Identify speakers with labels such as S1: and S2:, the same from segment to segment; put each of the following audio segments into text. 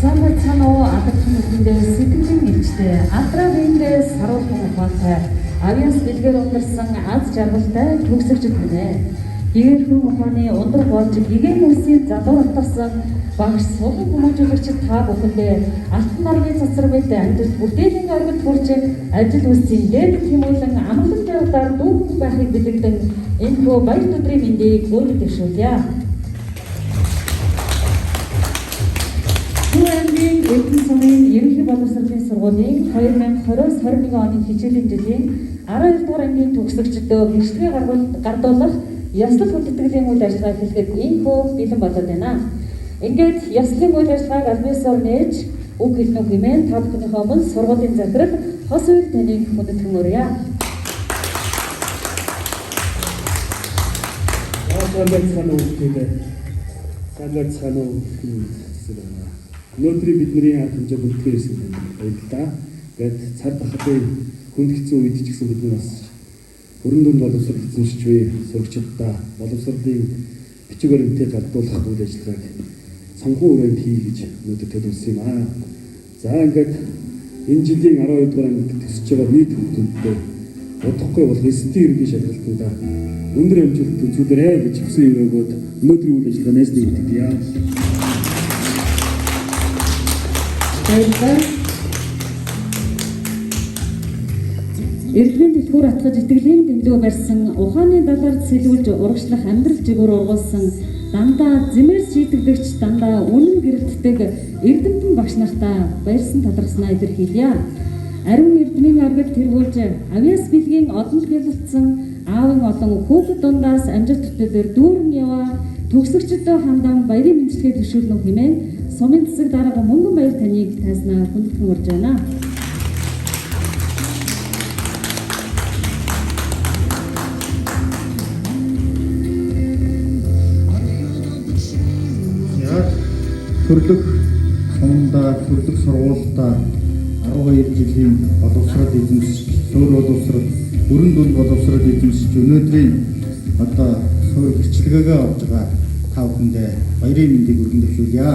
S1: Сайн цаана уу адагхан үгэндээ сэтгэлийн элчтэй Атравиндээ саруулхан ухаантай авиас бэлгээр ундарсан аз жаргалтай төгсөгчд гинэ. Гээрхэн ухааны ундраг болж гэгэн үсийн залуу алтарсан багш сулган хүмүүжүүлэгчид та бүхэндээ алтан наргийн цацраг мэт амжилт бүтээлийн оргид хүрч ажил үйлсийн дээд тэмүүлэн амгалан явдлаар дүүхэн байхыг бэлэгдэн энэ хөө баяр өдрийн мэндийг өөрөөр дэвшүүлье. Түүнгийн Эрдэнэ сумын ерөнхий боловсролын сургуулийн 2020-21 оны хичээлийн жилийн 12 дугаар ангийн төгсөгчдөө бичлэгээ гардуулах ёслол хүндэтгэлийн үйл ажиллагаа эхлэхэд ийхүү бэлэн болоод байна. Ингээд ёслолын үйл ажиллагааг аль биесээр нээж үг хэлнэ үү хэмээн та бүхнийхээ өмнө сургуулийн захирал хос үйл таныг хүндэтгэн өрье.
S2: Өнөөдрийн бидний арга хэмжээ бүртгэж ирсэн баярлалаа. Гэт цар тахлын хүнд хэцүү үед ч гэсэн бид бас өрн дүнд боловсрол эзэмшиж буй сурагчдаа боловсролын бичиг баримтыг гардуулах үйл ажиллагааг санхүү хүрээнд хий гэж өнөөдөр төлөвлөсөн юм аа. За ингээд энэ жилийн 12 дугаар ангид төсөж байгаа нийт хүүхдүүдтэй удахгүй бол эсэнтийн ерөнхий шалгалтанда өндөр амжилт үзүүлээрэй гэж хүсэн юм өгөөд өнөөдрийн үйл ажиллагаанаас нэгтгэе.
S1: Эрдэнэ дэлгүүр атгаж итгэлийн дэндүү барьсан ухааны далаард сэлгүүлж урагшлах амьдрал жигүүр ургуулсан дандаа зэмээр шийдэгдэгч дандаа үнэн гэрэлтдэг эрдэмтэн багш нартаа баярсан талархснаа илэрхийлье. Ариун эрдмийн аргад тэргүүлж авиас бэлгийн одонд гялалцсан аавын олон хүүхэд дундаас амжилт төтөлөөр дүүрэн яваа төгсөгчдөө хандан баярын мэндчилгээ төшөөлнө хэмээн сумын засаг дарга мөнгөн баяр таныг тайснаа хүндэтгэн урьж байна.
S3: Яг төрлөх сумдаа төрлөх сургуультай 12 жилийн боловсрол эзэмшиж, суурь боловсрол, өрн дүнд боловсрол эзэмшиж өнөөдрийн суурь бичлэгээгээ авч байгаа та бүхэндээ баярын мэндийг өргөн дэвшүүлье.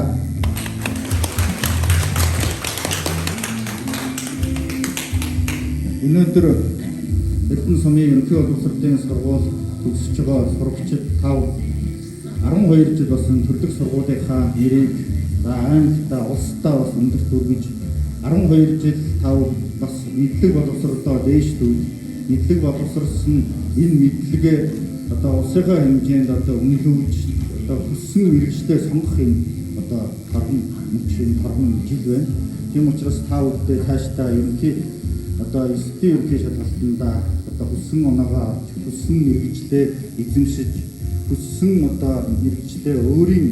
S3: Өнөөдөр Эрдэнэ сумын ерөнхий боловсролын сургууль төгсөж байгаа сурагчид 12 жил болсон төрлөх сургуулийнхаа нэрийг аймагтаа улсдаа бас өндөрт өргөж 12 жил бас мэдлэг боловсролоо дээшлүүл мэдлэг боловсролсон энэ мэдлэгээ улсынхаа хэмжээнд үнэлүүлж хүссэн мэргэжлээ сонгох юм торгон жил байна. Тийм учраас та бүхэнд цаашдаа ерөнхий эсдийн ерөнхий шалгалтанда хүссэн оноогоо авч хүссэн мэргэжлээ эзэмшиж хүссэн мэргэжлээ өөрийн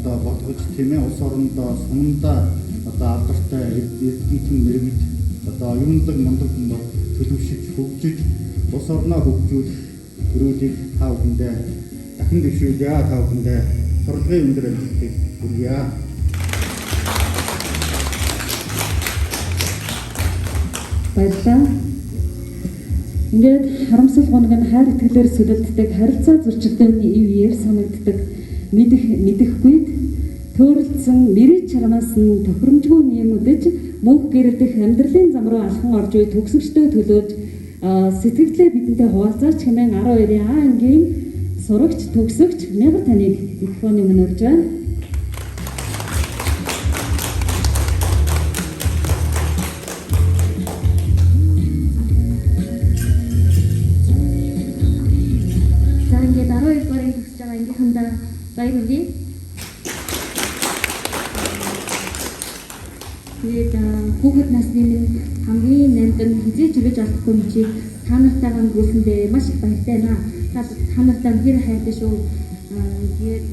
S3: болгож тийм ээ улс орондоо сумдаа алдартай эрдэмтэн мэргэж юундаг мундаг төлөвшөж хөгжиж улс орноо хөгжүүлэх төрөлийг та бүхэндээ дахин дэвшүүлье. Та бүхэндээ сургуулийн өндөр амжилтыг хүргье.
S1: Баярлалаа. Ингээд харамсал гоног нь хайр итгэлээр сүлэлддэг харилцаа зөрчилдөөн ивээр санагддаг мэдэхгүйд төөрөлдсөн мэрийн чармаас нь тохиромжгүй нэмэгдэж мөнх гэрэлдэх амьдралын зам руу алхан орж буй төгсөгчдөө төлөөж сэтгэлдээ бидэнтэй хуваалцаач хэмээн 12-ийн А ангийн сурагч төгсөгч мягар таныг микрофоны өмнө өрж байна.
S4: За ингээд 12 дугаарыг төгсөж байгаа ангийнхандаа баяр хүргэе. Тэгээд хүүхэд насны хамгийн нандин хизээж өгч олохгүй мчийг та нартайгаа өнгөрүүлсэндээ маш их баяртай байна. Та нартай гэр хайртай шүү. Тэгээд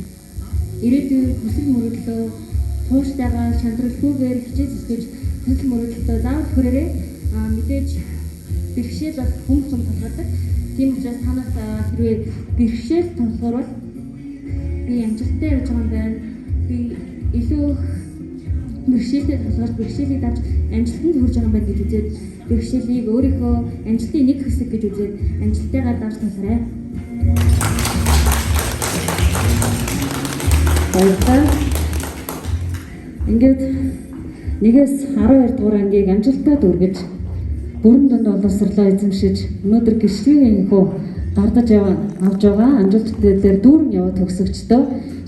S4: ирээдүйн хүсэл мөрөдлөө тууштайгаа шантралгүйгээр хичээл зүтгэж хүсэл мөрөдлөлтөө заавал хүрээрээ мэдээж бэрхшээл бол хүн тулгардаг. Тийм учраас та нарт хэрвээ бэрхшээл тулгарвал би амжилттай явж байгаа юм байна. Би илүү бэрхшээлтэй тулгарч бэрхшээлийг давж амжилтанд хүрж байгаа юм байна гэж үзээд бэрхшээлийг өөрийнхөө амжилтын нэг хэсэг гэж үзээд амжилттайгаар давж тулгараа. Баярлалаа.
S1: Ингээд 1-ээс 12 дугаар ангийг амжилттай дүүргэж бүрэн дунд боловсрлоо эзэмшиж өнөөдөр гişлийн энхүү гардаж авж байгаа амжилт дээр дүүрэн яваа төгсөгчдөө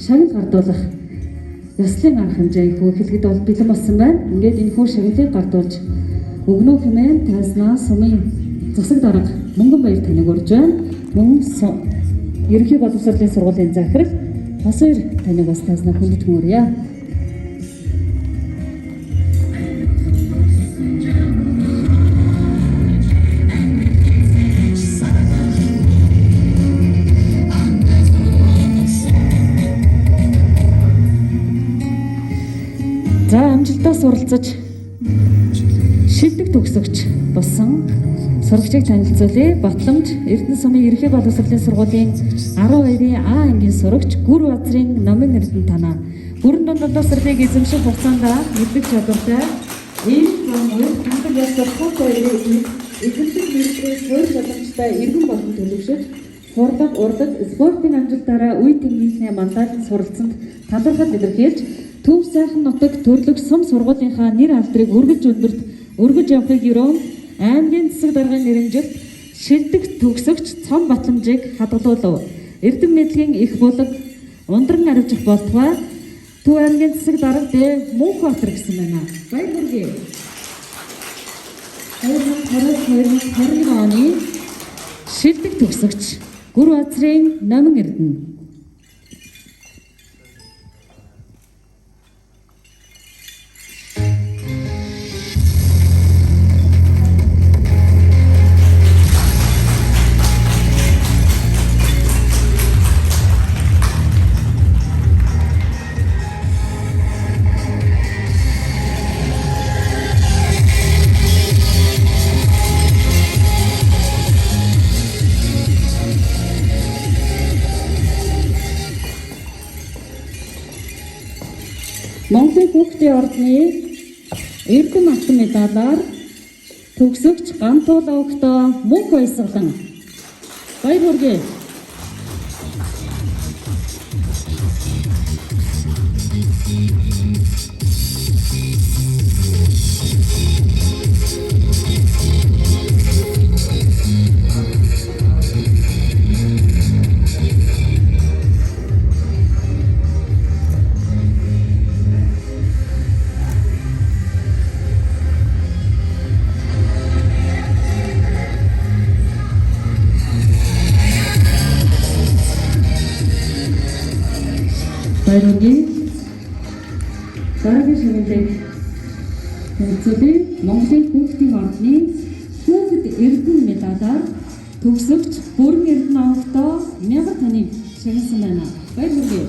S1: шагнал гардуулах ёслын арга хэмжээ энхүү хэлэхэд бол бэлэн болсон байна. Ингээд энхүү шагналыг гардуулж өгнө хэмээн тайзнаа сумын засаг дарга Мөнгөнбаяр таныг урьж байна. Мөн ерөнхий боловсролын сургуулийн захирал бас хоёр таныг бас тайзнаа хүндэж мөрье. За амжилтаа суралцаж шилдэг төгсөгч болсон сурагчийг танилцуулъя. Батламж Эрдэнэ сумын ерөнхий боловсролын сургуулийн 12-ийн А ангийн сурагч Гүр Базрын номын Эрдэнэ танаа бүрэн дунд боловсролыг эзэмших хугацаанд мэддэг чадвартай ийм зам хамтаг ясах хоёрын эзэмших мэдрэлээс хоёр чадамжтай иргэн болон төлөвшөж хурдаг, урдаг, спортын амжилтаараа үе тэмдгийнхээ мандат суралцсанд талархал илэрхийлж Төв сайхан нутаг төрлөг сум сургуулийнхаа нэр алдрыг өргөж явахыг ерөөн аймгийн засаг даргын нэрэмжит шилдэг төгсөгч Цом Батламжийг хадгалуулав. Эрдэм мэдлэгийн их булаг ундран арвижих болтугай Төв аймгийн засаг дарга Д. Мөнхбаатар гэсэн байна. Баяр хүргэе. 2020 оны шилдэг төгсөгч Гүр Базрын номын Эрдэнэ. Монголын хүүхдийн ордны Эрдэм алтан медалаар төгсөгч Гантуул Овогтоо мөнх баясгалан. Баяр хүргэе. Баяргийн дараагийн шагналыг танилцуулъя. Монголын хүүхдийн ордны хүүхэд Эрдэнэ медалаар төгсөгч Бүрэн Эрдэнэ Овогтоо 1000 таныг шагналсан байна. Баяр хүргэе.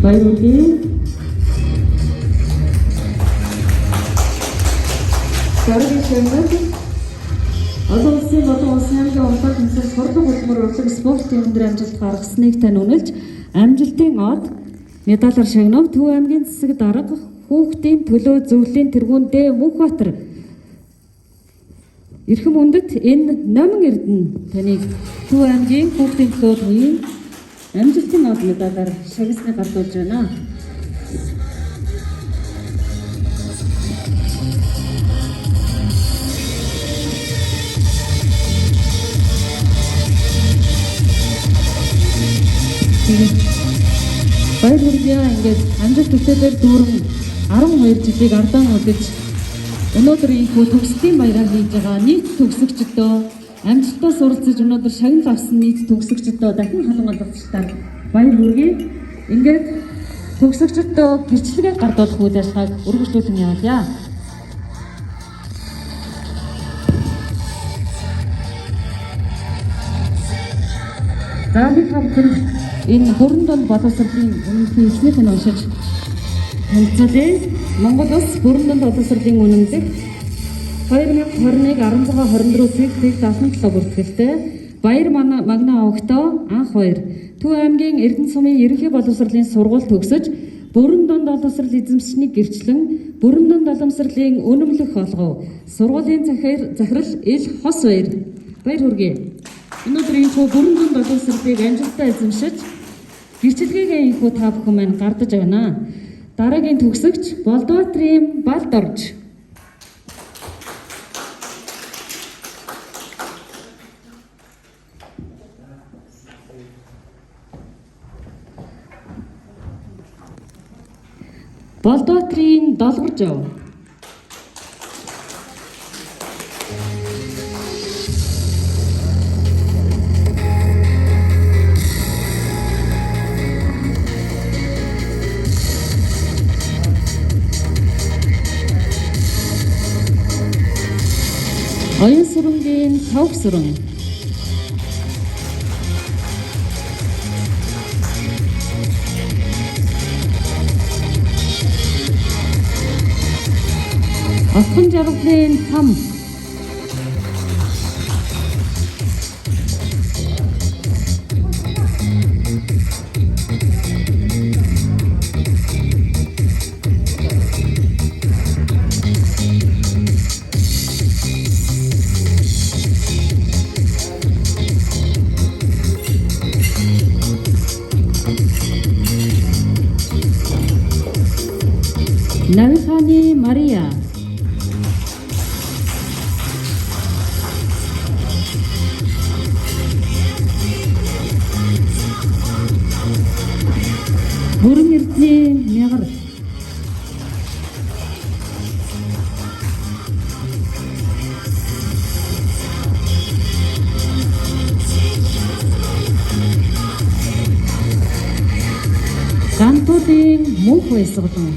S1: Баяр хүргэе. Дараагийн шагнал олон улсын болон улсын аймгийн урлагийн тэмцээн сурдаг хөтөлбөр урлаг спортын өндөр амжилт гаргасныг тань үнэлж амжилтын од медалаар шагнав Төв аймгийн засаг дарга хүүхдийн төлөө зөвлөлийн тэргүүн Д. Мөнхбаатар. Эрхэм үндэт энэ номин Эрдэнэ таныг Төв аймгийн хүүхдийн төлөө туян амжилтын од медалаар шагналыг гардуулж байна. Баяр хүргэе. Ингээд амжилт төсөөлөөр дүүрэн 12 жилийг ардаа үлдэж өнөөдөр ийхүү төгслийн баяраар хийж байгаа нийт төгсөгчдөө амжилтаа суралцж өнөөдөр шагнал авсан нийт төгсөгчдөө дахин халуун олонцтой баяр хүргэе. Ингээд төгсөгчдөө гэрчлэгээ гардуулах үйл ажиллагааг үргэлжлүүлэн явуулъя. За би хамтран энэ бүрэн дунд боловсролын үнэлгээ эснийх нь уншиж танилцуулъя. Монгол улс бүрэн дунд боловсролын үнэмлэх 2021-16-24 сүүлдээ 77 бүртгэлтэй Баяр Магна Огтоо анх 2 Төв аймгийн Эрдэнэ сумын ерөнхий боловсролын сургууль төгсөж Бүрэн дунд боловсрол эзэмшнийг гэрчлэн Бүрэн дунд боловсролын үнэмлэх олгов сургуулийн захирал Ил Хос баяр хүргэе. Өнөөдрийн цоо бүрэн дунд боловсролыг амжилттай эзэмшиж гэрчлэгээ инхүү та бүхэн маань гардаж байна. Дараагийн төгсөгч Болдбаатрийн Балд орж Болдбаатрийн Долгорж Оюн сүрэнгийн Тавх сүрэн Отхон жаргалын там Навиханы Мария Бүрэн эрдний Мягар Гантуудын мөнх байсгалан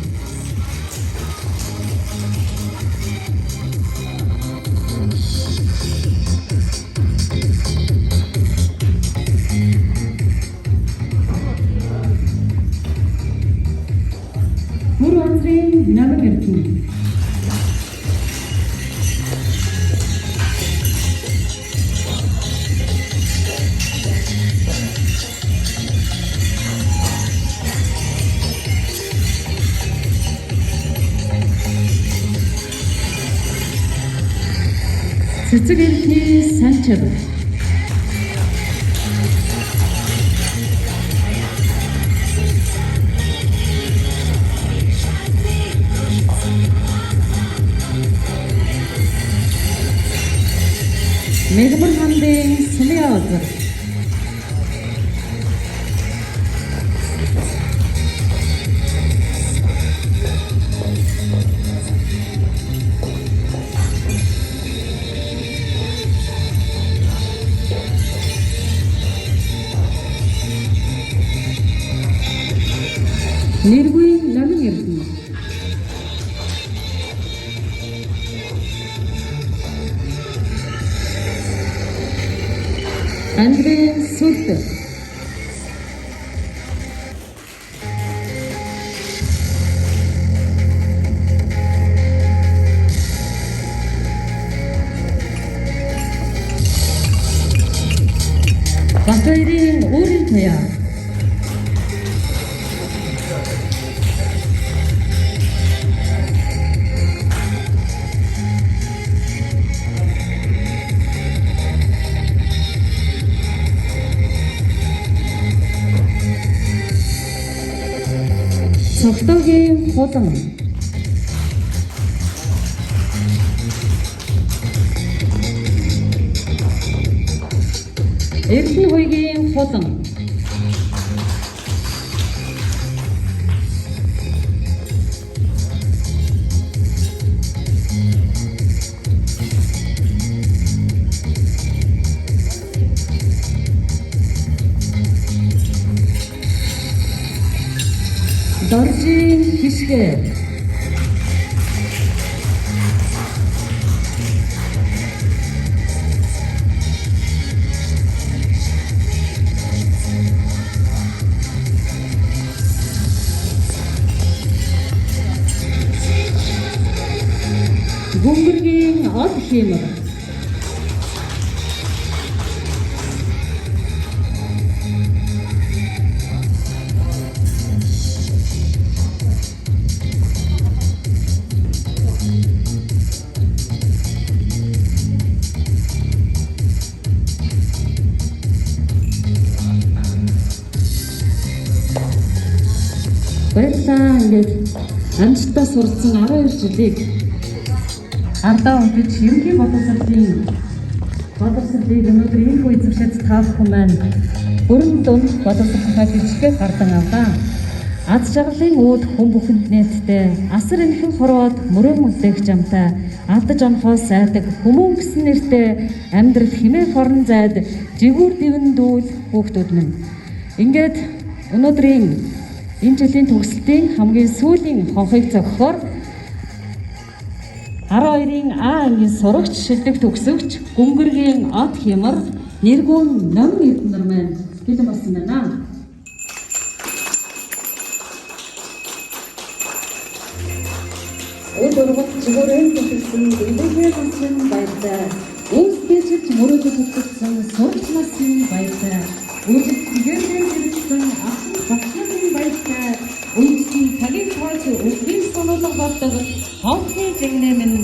S1: Бүр онцгийн намын эрдэнэ цэцэг эрдний Санчад Мегмар хандын Сумяазар Нэргүй намын эрдэнэ Андрей Сурт Батойрын өөрийн туяа Цогтогийн хулан Эрдэнэ хуйгийн хулан Доржийн хишгээ Гүнгэргийн Од Хэмэр. Баярлалаа. Ингээд амжилтаа суралцсан 12 жилийг ардаа үдэж ерөнхий боловсролыг өнөөдөр энэ үе зөвшөөж та бүхэн маань бүрэн дунд боловсролынхаа жижигхэн гардан авлаа. Аз жаргалын үүд хүн бүхэнд нээлттэй, асар энхэн хорвоод мөрөө үлдээх замтай, алдаж онохоос сайдаг хүмүүн гэсэн нэртэй амьдрал хэмээх орон зайд жигүүр дэвэн дүүл хүүхдүүд минь. Ингээд өнөөдрийн энэ жилийн төгсөлтийн хамгийн сүүлийн хонхыг зохихоор 12-ийн А ангийн сурагч шилдэг төгсөгч Гүнгэргийн Од Хэмэр нэргүүн Ном Эрдэнэр маань бэлэн болсон байна. Өөрөөр жигүүрэн төгссөн эдгээр насны баяртай, өөрсдөөс мөрөөдөж төгссөн сурагч насны баяртай, өөрсдөө хэрэгсэн ахын багшны баяртай, өөрсдийн цагийн тооч өвгийн сонолго болдог хонхны жигнэ минь